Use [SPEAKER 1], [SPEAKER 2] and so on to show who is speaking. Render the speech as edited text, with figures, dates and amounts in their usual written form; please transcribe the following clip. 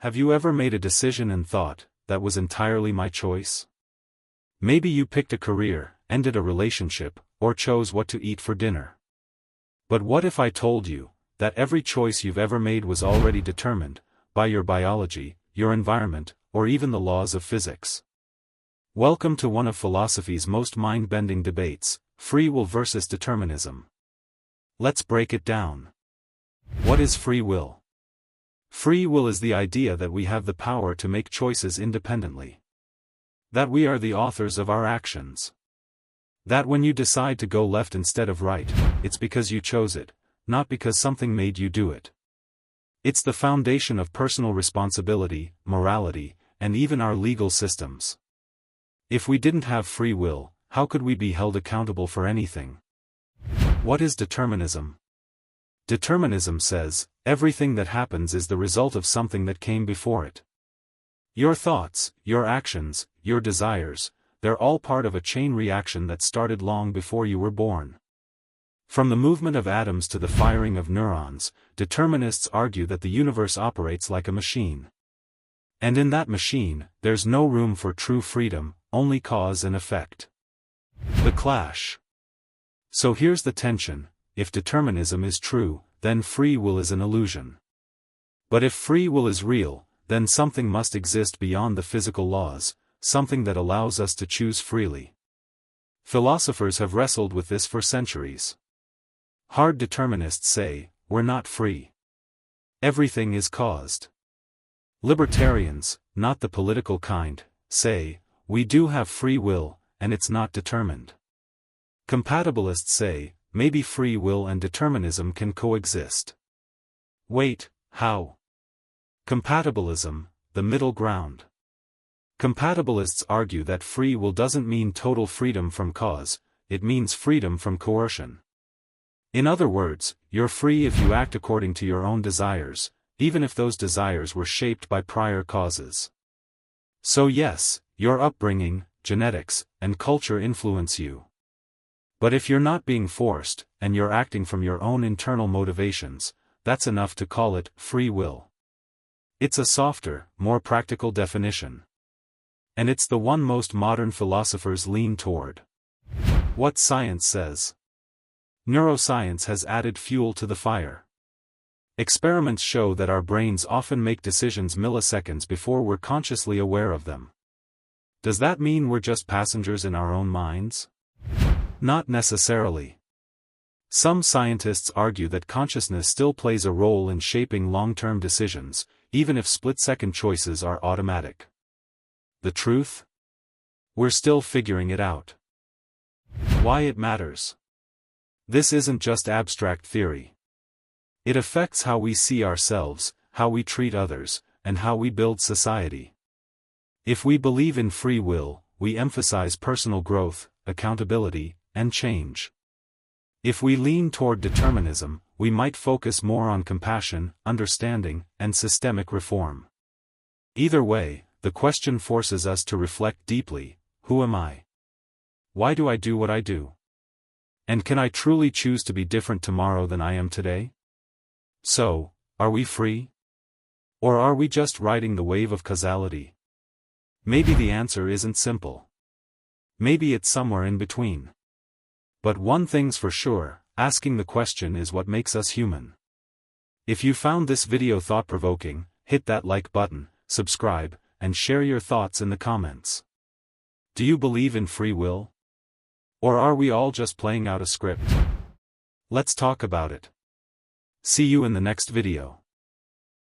[SPEAKER 1] Have you ever made a decision and thought, that was entirely my choice? Maybe you picked a career, ended a relationship, or chose what to eat for dinner. But what if I told you, that every choice you've ever made was already determined, by your biology, your environment, or even the laws of physics? Welcome to one of philosophy's most mind-bending debates, free will versus determinism. Let's break it down. What is free will? Free will is the idea that we have the power to make choices independently. That we are the authors of our actions. That when you decide to go left instead of right, it's because you chose it, not because something made you do it. It's the foundation of personal responsibility, morality, and even our legal systems. If we didn't have free will, how could we be held accountable for anything? What is determinism? Determinism says, everything that happens is the result of something that came before it. Your thoughts, your actions, your desires, they're all part of a chain reaction that started long before you were born. From the movement of atoms to the firing of neurons, determinists argue that the universe operates like a machine. And in that machine, there's no room for true freedom, only cause and effect. The clash. So here's the tension: if determinism is true, then free will is an illusion. But if free will is real, then something must exist beyond the physical laws, something that allows us to choose freely. Philosophers have wrestled with this for centuries. Hard determinists say, we're not free. Everything is caused. Libertarians, not the political kind, say, we do have free will, and it's not determined. Compatibilists say, maybe free will and determinism can coexist. Wait, how? Compatibilism, the middle ground. Compatibilists argue that free will doesn't mean total freedom from cause, it means freedom from coercion. In other words, you're free if you act according to your own desires, even if those desires were shaped by prior causes. So yes, your upbringing, genetics, and culture influence you. But if you're not being forced, and you're acting from your own internal motivations, that's enough to call it free will. It's a softer, more practical definition. And it's the one most modern philosophers lean toward. What science says. Neuroscience has added fuel to the fire. Experiments show that our brains often make decisions milliseconds before we're consciously aware of them. Does that mean we're just passengers in our own minds? Not necessarily. Some scientists argue that consciousness still plays a role in shaping long-term decisions, even if split-second choices are automatic. The truth? We're still figuring it out. Why it matters. This isn't just abstract theory. It affects how we see ourselves, how we treat others, and how we build society. If we believe in free will, we emphasize personal growth, accountability, and change. If we lean toward determinism, we might focus more on compassion, understanding, and systemic reform. Either way, the question forces us to reflect deeply: who am I? Why do I do what I do? And can I truly choose to be different tomorrow than I am today? So, are we free? Or are we just riding the wave of causality? Maybe the answer isn't simple. Maybe it's somewhere in between. But one thing's for sure, asking the question is what makes us human. If you found this video thought-provoking, hit that like button, subscribe, and share your thoughts in the comments. Do you believe in free will? Or are we all just playing out a script? Let's talk about it. See you in the next video.